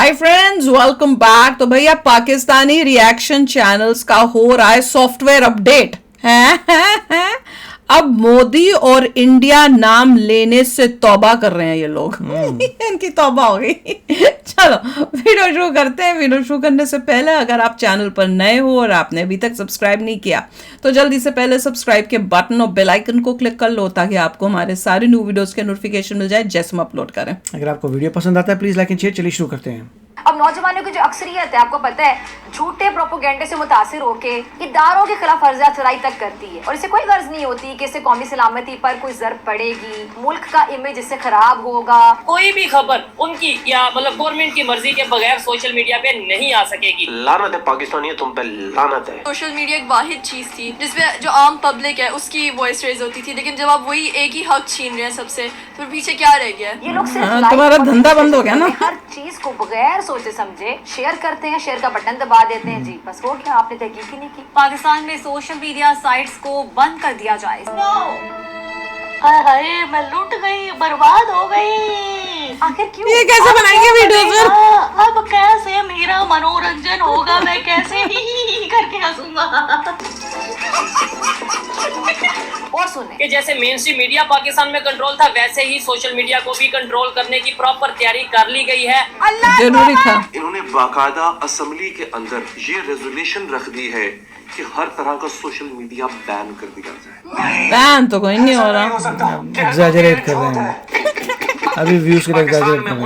Hi friends, welcome back. तो भैया Pakistani reaction channels का हो रहा है सॉफ्टवेयर अपडेट है। अब मोदी और इंडिया नाम लेने से तौबा कर रहे हैं ये लोग। इनकी तौबा हो गई। चलो वीडियो शुरू करते हैं। वीडियो शुरू करने से पहले अगर आप चैनल पर नए हो और आपने अभी तक सब्सक्राइब नहीं किया तो जल्दी से पहले सब्सक्राइब के बटन और बेल आइकन को क्लिक कर लो ताकि आपको हमारे सारे न्यू वीडियोस के नोटिफिकेशन मिल जाए जैसे हम अपलोड करें। अगर आपको वीडियो पसंद आता है प्लीज लाइक एंड शेयर। चलिए शुरू करते हैं। अब नौजवानों की जो अक्सरियत है, आपको पता है, झूठे प्रोपोगेंडे से मुतासिर होके इदारों के खिलाफ अर्जा अफजाई तक करती है और इसे कोई गर्ज नहीं होती कि इससे कौमी सलामती पर कोई जरब पड़ेगी, मुल्क का इमेज इससे खराब होगा। कोई भी खबर उनकी या मतलब गवर्नमेंट की मर्जी के बगैर सोशल मीडिया पे नहीं आ सकेगी। लानत है पाकिस्तानी, तुम पे लानत है। सोशल मीडिया एक वाहिद चीज थी जिसपे जो आम पब्लिक है उसकी वॉइस रेज होती थी, लेकिन जब आप वही एक ही हक छीन रहे हैं सबसे, तो पीछे क्या रह गया है? ये लोग सिर्फ तुम्हारा धंधा बंद हो गया ना। हर चीज को बगैर सोचे समझे शेयर करते हैं, शेयर का बटन दबा देते हैं। जी बस हो गया, आपने तहकीक ही नहीं की। पाकिस्तान में सोशल मीडिया साइट्स को बंद कर दिया जाए। हाय मैं लूट गई, बर्बाद हो गई। आखिर क्यों? ये कैसे बनाएंगे वीडियो? अब कैसे मेरा मनोरंजन होगा? मैं कैसे ही करके हंसूंगा। और सुने कि जैसे मेन स्ट्रीम मीडिया पाकिस्तान में कंट्रोल था, वैसे ही सोशल मीडिया को भी कंट्रोल करने की प्रॉपर तैयारी कर ली गई है। जरूरी था। इन्होंने बाकायदा असेंबली के अंदर ये रेजोल्यूशन रख दी है कि हर तरह का सोशल मीडिया बैन कर दिया जाए। बैन तो कोई नहीं हो रहा। एग्जैजरेट कर रहे हैं अभी व्यूज के लिए एग्जैजरेट कर रहे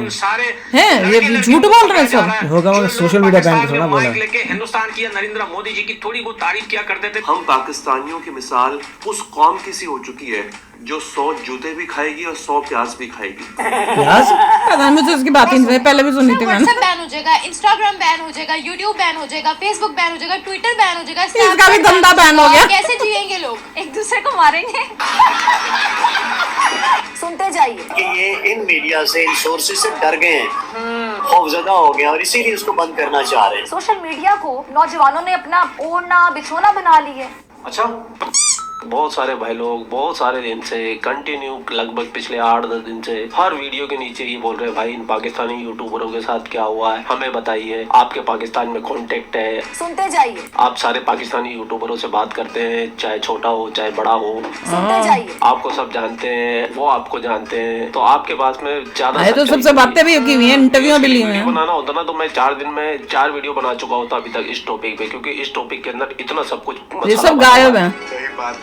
हैं। ये झूठ बोल रहे हैं सब। होगा मगर सोशल मीडिया बैन करना बोला। लेके हिंदुस्तान की नरेंद्र मोदी जी की थोड़ी बहुत तारीफ किया करते थे। हम पाकिस्तानियों की मिसाल उस कौम की सी हो चुकी है जो 100 जूते भी खाएगी और 100 प्याज भी खाएगी। प्याज? पता नहीं, मुझे उसकी बात ही पहले भी सुनी थी मैंने। व्हाट्सएप बैन हो जाएगा, इंस्टाग्राम बैन हो जाएगा, यूट्यूब बैन हो जाएगा, फेसबुक बैन हो जाएगा, ट्विटर बैन हो जाएगा, इसका भी धंधा बैन हो गया। कैसे जिएंगे लोग? एक दूसरे को मारेंगे। सुनते जाइए कि ये इन मीडिया से, इन सोर्सेज से डर गए हैं, खौफजदा हो गए और इसीलिए उसको बंद करना चाह रहे हैं। सोशल मीडिया को नौजवानों ने अपना ओढ़ना बिछोना बना ली है। अच्छा, बहुत सारे भाई लोग बहुत सारे दिन से कंटिन्यू लगभग पिछले 8-10 दिन से हर वीडियो के नीचे ये बोल रहे हैं, भाई इन पाकिस्तानी यूट्यूबरों के साथ क्या हुआ है, हमें बताइए। आपके पाकिस्तान में कांटेक्ट है? सुनते जाइए। आप सारे पाकिस्तानी यूट्यूबरों से बात करते हैं, चाहे छोटा हो चाहे बड़ा हो। सुनते जाइए। आपको सब जानते हैं, वो आपको जानते हैं, तो आपके पास में ज्यादा तो सबसे बातें भी की हुई हैं, इंटरव्यू भी ली हुई हैं। बनाना होता ना तो मैं 4 दिन में 4 वीडियो बना चुका होता अभी तक इस टॉपिक पे, क्योंकि इस टॉपिक के अंदर इतना सब कुछ ये सब गायब है।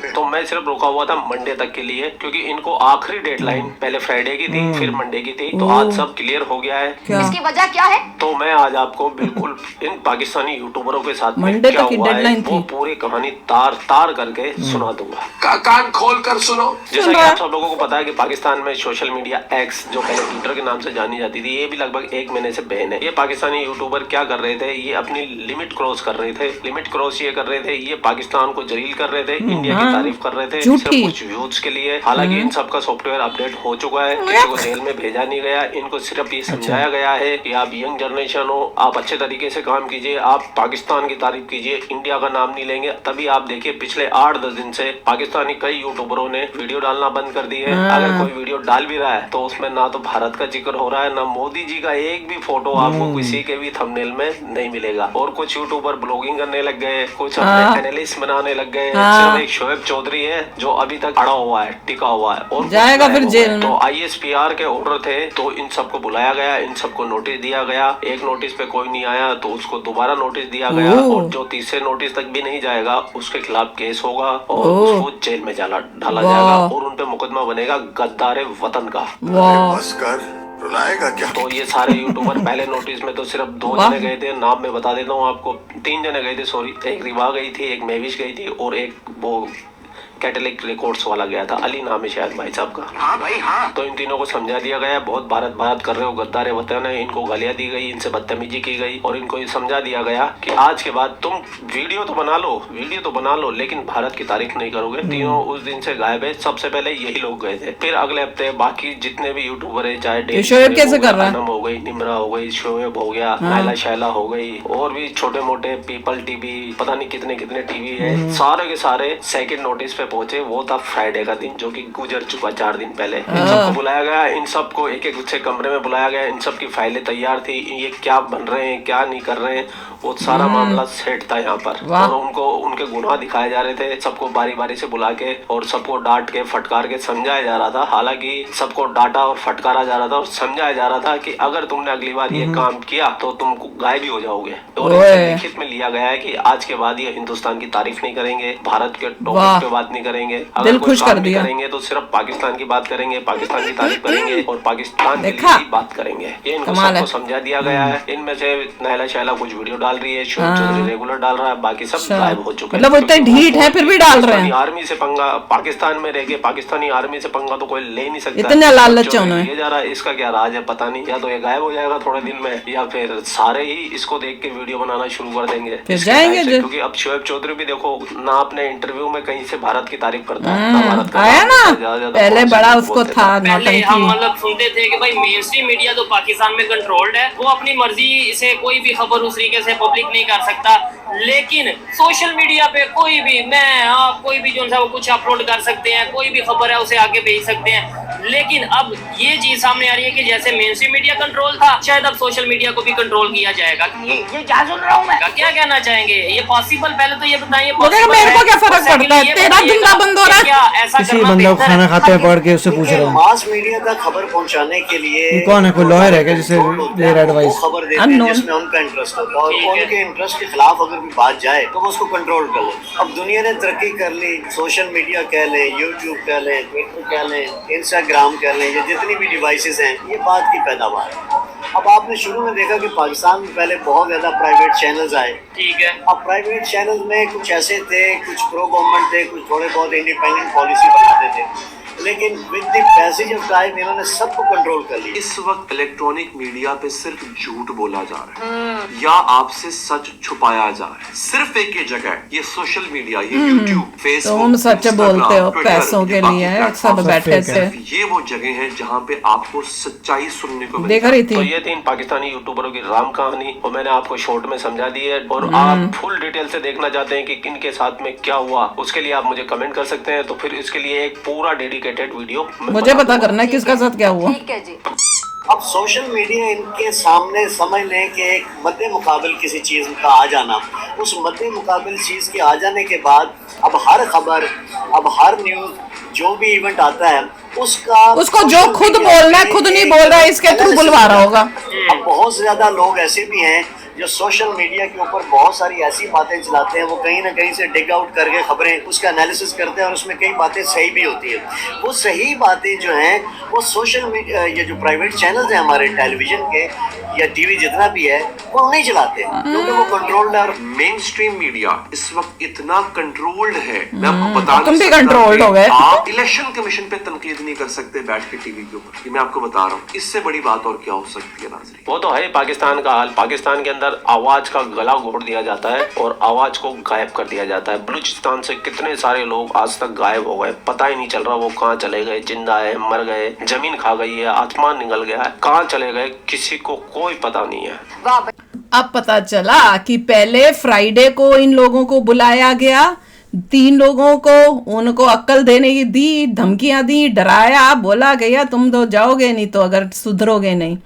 तो मैं सिर्फ रुका हुआ था मंडे तक के लिए, क्योंकि इनको आखिरी डेडलाइन पहले फ्राइडे की थी, फिर मंडे की थी। तो आज सब क्लियर हो गया है। इसकी वजह क्या है? तो मैं आज आपको बिल्कुल इन पाकिस्तानी यूट्यूबरों के साथ मंडे क्या तक की हुआ है डेडलाइन वो थी। पूरी कहानी तार तार करके सुना दूंगा। कान खोल कर सुनो। जैसा कि आप सब लोगों को पता है कि पाकिस्तान में सोशल मीडिया एक्स, जो पहले ट्विटर के नाम से जानी जाती थी, ये भी लगभग 1 महीने से बैन है। ये पाकिस्तानी यूट्यूबर क्या कर रहे थे, ये अपनी लिमिट क्रॉस कर रहे थे। लिमिट क्रॉस ये कर रहे थे, ये पाकिस्तान को जलील कर रहे थे, इंडिया की तारीफ कर रहे थे सिर्फ कुछ व्यूज के लिए। हालांकि इन सब का सॉफ्टवेयर अपडेट हो चुका है, किसी को जेल में भेजा नहीं गया। इनको सिर्फ ये समझाया गया है कि आप यंग जनरेशन हो, आप अच्छे तरीके से काम कीजिए, आप पाकिस्तान की तारीफ कीजिए, इंडिया का नाम नहीं लेंगे। तभी आप देखिए पिछले 8-10 दिन से पाकिस्तानी कई यूट्यूबरों ने वीडियो डालना बंद कर दी है। अगर कोई वीडियो डाल भी रहा है तो उसमें ना तो भारत का जिक्र हो रहा है, ना मोदी जी का एक भी फोटो आपको किसी के भी थंबनेल में नहीं मिलेगा। और कुछ यूट्यूबर ब्लॉगिंग करने लग गए, कुछ अपने एनालिस्ट बनाने लग गए। सिर्फ एक शोएब चौधरी है जो अभी तक अड़ा हुआ है, टिका हुआ है और जाएगा फिर जेल में। तो ISPR के ऑर्डर थे, तो इन सबको बुलाया गया, इन सबको नोटिस दिया गया। एक नोटिस पे कोई नहीं आया तो उसको दोबारा नोटिस दिया गया, और जो तीसरे नोटिस तक भी नहीं जाएगा उसके खिलाफ केस होगा और उसको जेल में डाला जाएगा और उन पे मुकदमा बनेगा गद्दार वतन का। रुलाएगा क्या? तो ये सारे यूट्यूबर पहले नोटिस में तो सिर्फ 2 जने गए थे, नाम मैं बता देता हूँ आपको। 3 जने गए थे, सॉरी। एक रिवा गई थी, एक मेविश गई थी और एक वो कैटलिक रिकॉर्ड्स वाला गया था, अली नाम है शायद भाई साहब का। हाँ भाई हाँ। तो इन तीनों को समझा दिया गया, बहुत भारत भारत कर रहे हो, गद्दार वतन है। इनको गालियां दी गई, इनसे बदतमीजी की गई और इनको ये समझा दिया गया कि आज के बाद तुम वीडियो तो बना लो लेकिन भारत की तारीफ नहीं करोगे। तीनों उस दिन से गायब है। सबसे पहले यही लोग गए थे, फिर अगले हफ्ते बाकी जितने भी यूट्यूबर है, चाहे शोएब कैसे कर रहा है, हो गई, निमरा हो गई, शोएब हो गया, नायला शैला हो गई, और भी छोटे मोटे पीपल टीवी, पता नहीं कितने कितने टीवी है, सारे के सारे सेकंड नोटिस पे पहुंचे वो था फ्राइडे का दिन, जो कि गुजर चुका 4 दिन पहले। इन सबको बुलाया गया, इन सबको एक एक से कमरे में बुलाया गया, इन सब की फाइलें तैयार थी, ये क्या बन रहे हैं क्या नहीं कर रहे हैं, वो सारा मामला सेट था यहाँ पर। और उनको उनके गुनाह दिखाए जा रहे थे, सबको बारी बारी से बुला के और सबको डांट के फटकार के समझाया जा रहा था। हालांकि सबको डांटा और फटकारा जा रहा था और समझाया जा रहा था कि अगर तुमने अगली बार ये काम किया तो तुम गायब ही हो जाओगे। और लिखित में लिया गया है कि आज के बाद ये हिंदुस्तान की तारीफ नहीं करेंगे, भारत के टॉपिक पे बात नहीं करेंगे, अगर कुछ काम नहीं करेंगे तो सिर्फ पाकिस्तान की बात करेंगे, पाकिस्तान की तारीफ करेंगे और पाकिस्तान के लिए बात करेंगे। ये इनको सबको समझा दिया गया है। इनमें से नैला शैला कुछ वीडियो डाल रही है, शोएब चौधरी रेगुलर डाल रहा है, बाकी सब गायब हो चुके हैं। मतलब इतने ढीठ है फिर भी डाल रहे हैं। आर्मी से पंगा, पाकिस्तान में रह के पाकिस्तानी आर्मी से पंगा तो कोई ले नहीं सकता। इतने लालच ये जा रहा है, इसका क्या राज है पता नहीं। या तो ये गायब हो जाएगा थोड़े दिन में, या फिर सारे ही इसको देख के वीडियो बनाना शुरू कर देंगे, फिर जाएंगे। क्योंकि अब शोएब चौधरी भी देखो ना अपने इंटरव्यू में कहीं से भारत की तारीफ करता है, ना भारत का आया ना पहले बड़ा उसको था पहले हम मतलब सुनते थे कि भाई मेन स्ट्रीम मीडिया तो पाकिस्तान में कंट्रोल्ड है, वो अपनी मर्जी से कोई भी खबर उस तरीके से पब्लिक नहीं कर सकता। लेकिन सोशल मीडिया पे कोई भी कोई भी जो है वो कुछ अपलोड कर सकते हैं, कोई भी खबर है उसे आगे भेज सकते हैं। लेकिन अब ये चीज सामने आ रही है कि जैसे मेन स्ट्रीम मीडिया कंट्रोल था, शायद अब सोशल मीडिया को भी कंट्रोल किया जाएगा। ये क्या सुन रहा हूँ मैं, क्या कहना चाहेंगे? ये पॉसिबल, पहले तो ये बताइए मेरे को क्या फर्क पड़ता है, तेरा धंधा बंद हो रहा है। ऐसा किसी बंदा को खाना खाते हैं पढ़ के उससे पूछ रहा हूँ, मास मीडिया का खबर पहुंचाने के लिए कौन है, कोई लॉयर है क्या जिसे ले रहा एडवाइस? खबर देते हैं जिसमें उनका इंटरेस्ट होता है, और उनके इंटरेस्ट के खिलाफ अगर भी बात जाए तो वो उसको कंट्रोल कर ले। अब दुनिया ने तरक्की कर ली, सोशल मीडिया कह लें, यूट्यूब कह लें, ट्विटर कह लें, इंस्टाग्राम कह लें, ये जितनी भी डिवाइसेस हैं ये बात की पैदावार है। अब आपने शुरू में देखा कि पाकिस्तान में पहले बहुत ज्यादा प्राइवेट चैनल्स आए, ठीक है। अब प्राइवेट चैनल्स में कुछ ऐसे थे, कुछ प्रो गवर्नमेंट थे, कुछ थोड़े बहुत इंडिपेंडेंट पॉलिसी बनाते थे, लेकिन with the passage of time इन्होंने सबको कंट्रोल कर लिया। इस वक्त इलेक्ट्रॉनिक मीडिया पे सिर्फ झूठ बोला जा रहा है या आपसे सच छुपाया जा रहा है। सिर्फ एक ही जगह, ये सोशल मीडिया, ये यूट्यूब, फेसबुक, तुम सच बोलते हो पैसों के लिए सब बैठे थे। ये वो जगह है जहाँ पे आपको सच्चाई सुनने को देख रही थी। तो ये थी इन पाकिस्तानी यूट्यूबरों की राम कहानी, और मैंने आपको शॉर्ट में समझा दी है। और आप फुल डिटेल से देखना चाहते हैं कि किन के साथ में क्या हुआ, उसके लिए आप मुझे कमेंट कर सकते हैं। तो फिर इसके लिए एक पूरा डेडिकेटेड वीडियो मुझे पता करना है किसका साथ क्या हुआ। ठीक है जी। अब सोशल मीडिया इनके सामने समझ लें कि एक मद्दे मुकाबिल किसी चीज़ का आ जाना, उस मद्दे मुकाबिल चीज़ के आ जाने के बाद अब हर खबर, अब हर न्यूज़, जो भी इवेंट आता है उसको जो खुद बोलना है खुद नहीं बोल रहा है, इसके थ्रू बुलवा रहा होगा। अब बहुत ज्यादा लोग ऐसे भी हैं जो सोशल मीडिया के ऊपर बहुत सारी ऐसी बातें चलाते हैं, वो कहीं ना कहीं से डिग आउट करके खबरें उसका एनालिसिस करते हैं और उसमें कई बातें सही भी होती है। वो सही बातें जो हैं वो सोशल मीडिया, ये जो प्राइवेट चैनल्स हैं हमारे टेलीविजन के या टीवी जितना भी है वो नहीं चलाते क्योंकि वो कंट्रोल्ड है। और मेन स्ट्रीम मीडिया इस वक्त इतना कंट्रोल्ड है, मैं आपको बता तुम भी कंट्रोल्ड हो गए। आप इलेक्शन कमीशन पे तनकीद नहीं कर सकते बैठ के टीवी के ऊपर, ये मैं आपको बता रहा हूँ। इससे बड़ी बात और क्या हो सकती है नाज़रीन? वो तो है पाकिस्तान का हाल। पाकिस्तान के अंदर आवाज का गला घोट दिया जाता है और आवाज को गायब कर दिया जाता है। बलूचिस्तान से कितने सारे लोग आज तक गायब हो गए, पता ही नहीं चल रहा वो कहाँ चले गए, जिंदा है, मर गए, जमीन खा गई है, आसमान निकल गया है, कहाँ चले गए किसी को कोई पता नहीं है। अब पता चला कि पहले फ्राइडे को इन लोगों को बुलाया गया, 3 लोगों को, उनको अक्ल देने की दी, धमकियां दी, डराया, बोला गया तुम तो जाओगे नहीं तो अगर सुधरोगे नहीं।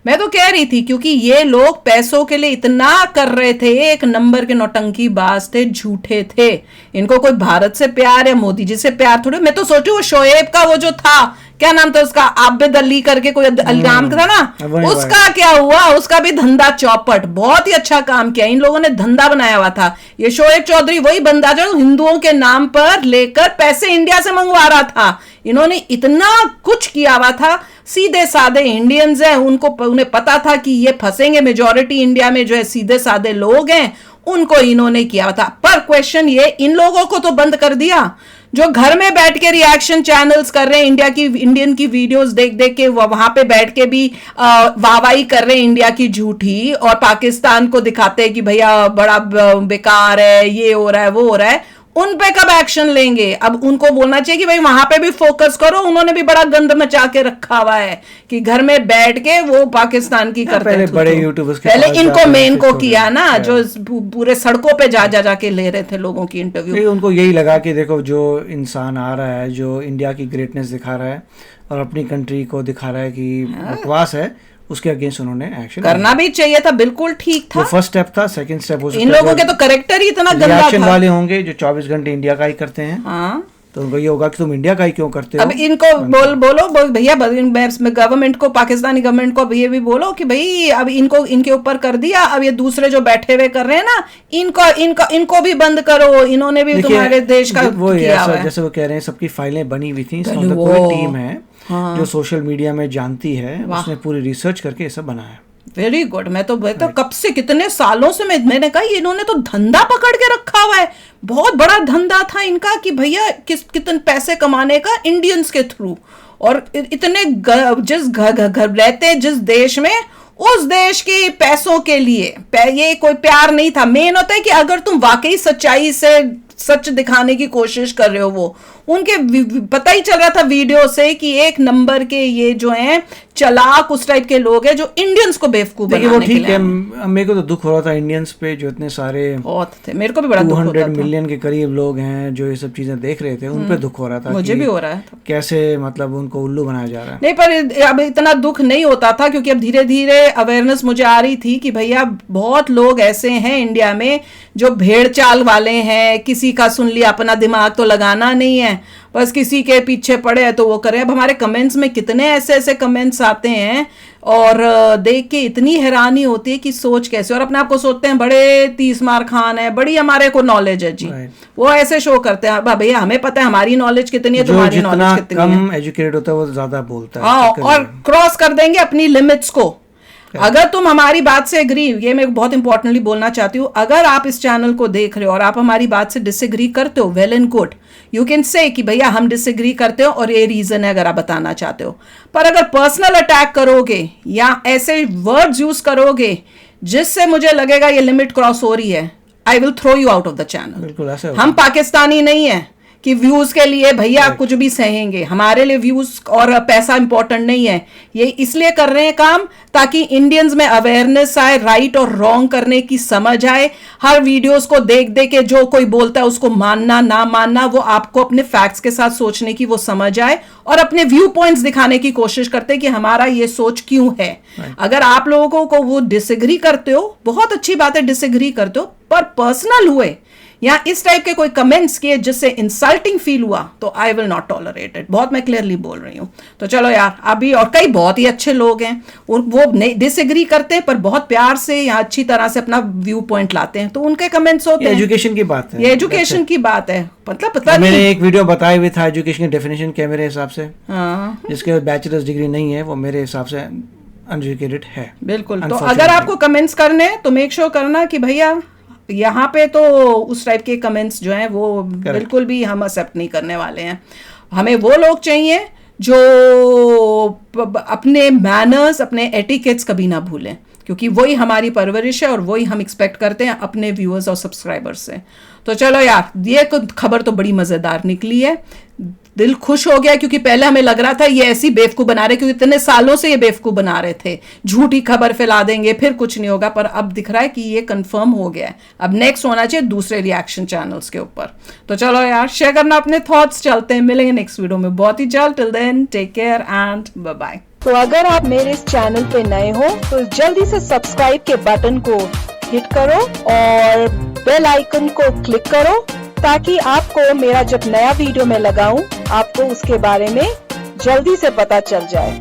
मैं तो कह रही थी क्योंकि ये लोग पैसों के लिए इतना कर रहे थे, एक नंबर के नौटंकी बाज थे, झूठे थे। इनको कोई भारत से प्यार है, मोदी जी से प्यार थोड़े। मैं तो सोचू वो शोएब का वो जो था, क्या नाम था उसका, आबिद अली करके कोई नाम था ना, उसका क्या हुआ? उसका भी धंधा चौपट, बहुत ही अच्छा काम किया, इन लोगों ने धंधा बनाया हुआ था। ये शोएब चौधरी वही बंदा जो हिंदुओं के नाम पर लेकर पैसे इंडिया से मंगवा रहा था। इन्होंने इतना कुछ किया हुआ था। सीधे साधे इंडियंस हैं, उन्हें पता था कि ये फंसेंगे। मेजॉरिटी इंडिया में जो है सीधे साधे लोग हैं, उनको इन्होंने किया हुआ था। पर क्वेश्चन ये, इन लोगों को तो बंद कर दिया जो घर में बैठ के रिएक्शन चैनल्स कर रहे हैं, इंडियन की वीडियोस देख देख के वहां पे बैठ के भी वाहवाही कर रहे हैं इंडिया की झूठी, और पाकिस्तान को दिखाते हैं कि भैया बड़ा बेकार है, ये हो रहा है वो हो रहा है। उन पे कब एक्शन लेंगे? अब उनको बोलना चाहिए कि भाई वहां पे भी फोकस करो, उन्होंने भी बड़ा गंद मचा के रखा हुआ है कि घर में बैठ के वो पाकिस्तान की करते पहले थे। बड़े यूट्यूबर्स के पहले पास इनको जाकर मेन को फिर किया ना, जो पूरे सड़कों पे जा के ले रहे थे लोगों की इंटरव्यू। उनको यही लगा कि देखो जो इंसान आ रहा है, जो इंडिया की ग्रेटनेस दिखा रहा है और अपनी कंट्री को दिखा रहा है कि बकवास है, उसके अगेंस्ट उन्होंने एक्शन करना भी चाहिए था, बिल्कुल ठीक था। वो फर्स्ट स्टेप था। सेकंड स्टेप हो सकता है इन लोगों के तो करेक्टर ही इतना गंदा रिएक्शन था। वाले होंगे जो 24 घंटे इंडिया का ही करते हैं, हाँ, तो उनको ये होगा कि तुम इंडिया का ही क्यों करते हो। अब इनको बोलो भैया, गवर्नमेंट को, पाकिस्तानी गवर्नमेंट को ये भी बोलो कि भाई अब इनके ऊपर कर दिया, अब ये दूसरे जो बैठे हुए कर रहे हैं ना, इनको भी बंद करो, इन्होंने भी तुम्हारे देश का वो किया हुआ है। जैसे वो कह रहे हैं सबकी फाइलें बनी हुई थी, इसमें पूरी टीम है जो सोशल मीडिया में जानती है, उसने पूरी रिसर्च करके ये सब बनाया। Very good. मैं तो कब से, कितने सालों से मैंने कहा इन्होंने तो धंधा पकड़ के रखा हुआ है, बहुत बड़ा धंधा था इनका कि भैया कितने पैसे कमाने का इंडियंस के थ्रू, और इतने जिस घर रहते जिस देश में, उस देश के पैसों के लिए ये कोई प्यार नहीं था। मेन होता है कि अगर तुम वाकई सच्चाई से सच दिखाने की कोशिश कर रहे हो, वो उनके पता ही चल रहा था वीडियो से कि एक नंबर के ये जो हैं चालाक उस टाइप के लोग हैं जो इंडियंस को बेवकूफ बनाने वो के ठीक लिए। है, मेरे को तो दुख हो रहा था इंडियंस पे, जो इतने सारे बहुत थे, मेरे को भी बड़ा दुख होता था। 200 मिलियन के करीब लोग हैं जो ये सब चीजें देख रहे थे, उन पे दुख हो रहा था। मुझे भी हो रहा है कैसे मतलब उनको उल्लू बनाया जा रहा है। नहीं, पर अब इतना दुख नहीं होता था क्योंकि अब धीरे धीरे अवेयरनेस मुझे आ रही थी कि भैया बहुत लोग ऐसे हैं इंडिया में जो भेड़ चाल वाले हैं, किसी का सुन लिया, अपना दिमाग तो लगाना नहीं है, बस किसी के पीछे पड़े हैं तो वो करे। अब हमारे कमेंट्स में कितने ऐसे कमेंट्स आते हैं और देख के इतनी हैरानी होती है कि सोच कैसे, और अपने आप को सोचते हैं बड़े 30 मार खान है, बड़ी हमारे को नॉलेज है जी। वो ऐसे शो करते हैं भैया हमें पता है हमारी नॉलेज कितनी है, तुम्हारी नॉलेज कितनी है। कम एजुकेटेड होता है वो ज्यादा बोलता है। हाँ, और क्रॉस कर देंगे अपनी लिमिट्स को। अगर तुम हमारी बात से एग्री, ये मैं बहुत इंपॉर्टेंटली बोलना चाहती हूँ, अगर आप इस चैनल को देख रहे हो और आप हमारी बात से डिसएग्री करते हो, well and good, you can say कि भैया हम डिसएग्री करते हो और ये रीजन है, अगर आप बताना चाहते हो। पर अगर पर्सनल अटैक करोगे या ऐसे वर्ड्स यूज करोगे जिससे मुझे लगेगा ये लिमिट क्रॉस हो रही है, I will throw you out of the channel. बिल्कुल ऐसे हम पाकिस्तानी नहीं है कि व्यूज के लिए भैया कुछ भी सहेंगे। हमारे लिए व्यूज और पैसा इंपॉर्टेंट नहीं है। ये इसलिए कर रहे हैं काम ताकि इंडियंस में अवेयरनेस आए, राइट और रॉन्ग करने की समझ आए। हर वीडियोस को देख देख के जो कोई बोलता है उसको मानना ना मानना, वो आपको अपने फैक्ट्स के साथ सोचने की वो समझ आए और अपने व्यू पॉइंट्स दिखाने की कोशिश करते हैं कि हमारा ये सोच क्यों है। अगर आप लोगों को वो डिसएग्री करते हो, बहुत अच्छी बात है डिसएग्री करते हो, पर पर्सनल हुए या इस टाइप के कोई कमेंट्स किए जिससे इंसल्टिंग फील हुआ तो I will not tolerate it. बहुत मैं क्लियरली बोल रही हूँ। तो चलो यार, अभी और कई बहुत ही अच्छे लोग हैं और वो नहीं डिसएग्री करते पर बहुत प्यार से या अच्छी तरह से अपना व्यू पॉइंट लाते हैं, तो उनके कमेंट्स होते हैं। एजुकेशन की बात है, ये एजुकेशन की बात है। मतलब पता नहीं, मैंने एक वीडियो बताया हुआ था एजुकेशन की डेफिनेशन क्या मेरे हिसाब से, हाँ जिसके बैचलर्स डिग्री नहीं है वो मेरे हिसाब से अनएजुकेटेड है। बिल्कुल। तो अगर आपको कमेंट्स करने तो मेक श्योर करना कि भैया यहाँ पे तो उस टाइप के कमेंट्स जो हैं वो बिल्कुल भी हम एक्सेप्ट नहीं करने वाले हैं। हमें वो लोग चाहिए जो अपने मैनर्स, अपने एटिकेट्स कभी ना भूलें, क्योंकि वही हमारी परवरिश है और वही हम एक्सपेक्ट करते हैं अपने व्यूअर्स और सब्सक्राइबर्स से। तो चलो यार, ये खबर तो बड़ी मज़ेदार निकली है, दिल खुश हो गया, क्योंकि पहले हमें लग रहा था ये ऐसी बेवकूफ़ बना रहे, क्योंकि इतने सालों से ये बेवकूफ़ बना रहे थे, झूठी खबर फैला देंगे फिर कुछ नहीं होगा, पर अब दिख रहा है कि ये कंफर्म हो गया है। अब नेक्स्ट होना चाहिए दूसरे रिएक्शन चैनल्स के ऊपर। तो चलो यार, शेयर करना अपने थॉट्स। चलते हैं, मिलेंगे नेक्स्ट वीडियो में बहुत ही जल्द। Till then take care and bye bye. तो अगर आप मेरे इस चैनल पे नए हो तो जल्दी से सब्सक्राइब के बटन को हिट करो और बेल आइकन को क्लिक करो, ताकि आपको मेरा जब नया वीडियो मैं लगाऊं आपको उसके बारे में जल्दी से पता चल जाए।